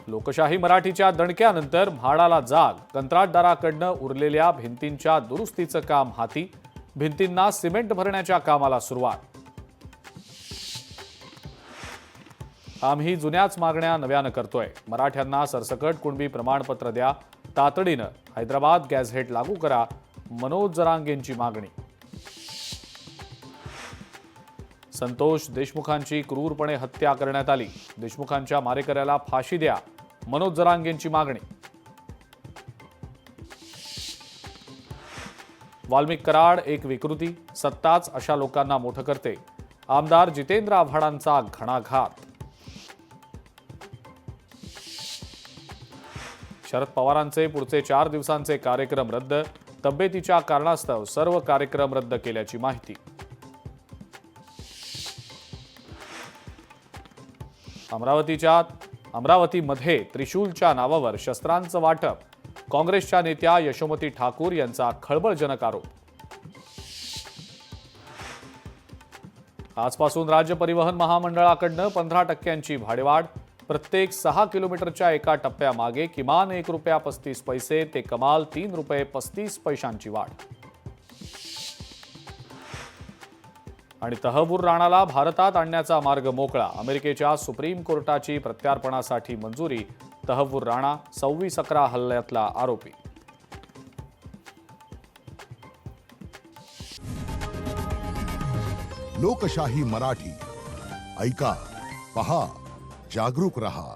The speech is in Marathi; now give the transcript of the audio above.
लोकशाही मराठीच्या दणक्यानंतर म्हाडाला जाग. कंत्राटदाराकडनं उरलेल्या भिंतींच्या दुरुस्तीचं काम हाती. भिंतींना सिमेंट भरण्याच्या कामाला सुरुवात. आम्ही जुन्याच मागण्या नव्यानं करतोय. मराठ्यांना सरसकट कुणबी प्रमाणपत्र द्या. तातडीनं हैदराबाद गॅझेट लागू करा. मनोज जरांगेंची मागणी. संतोष देशमुखांची क्रूरपणे हत्या करण्यात आली. देशमुखांच्या मारेकऱ्याला फाशी द्या. मनोज जरांगेंची मागणी. वाल्मिक कराड एक विकृती. सत्ताच अशा लोकांना मोठं करते. आमदार जितेंद्र आव्हाडांचा घणाघात. शरद पवारांचे पुढचे 4 दिवसांचे कार्यक्रम रद्द. तब्येतीच्या कारणास्तव सर्व कार्यक्रम रद्द केल्याची माहिती. अमरावतीमध्ये त्रिशूलच्या नावावर शस्त्रांचं वाटप. काँग्रेसच्या नेत्या यशोमती ठाकूर यांचा खळबळजनक आरोप. आजपासून राज्य परिवहन महामंडळाकडनं 15% भाडेवाढ. प्रत्येक 6 किलोमीटरच्या एका टप्प्यामागे किमान ₹1.35 ते कमाल ₹3.35 वाढ. आणि तहव्वूर राणाला भारतात आणण्याचा मार्ग मोकळा. अमेरिकेच्या सुप्रीम कोर्टाची प्रत्यार्पणासाठी मंजुरी. तहव्वूर राणा 26/11 हल्ल्यातला आरोपी. लोकशाही मराठी ऐका, पहा, जागरूक रहा.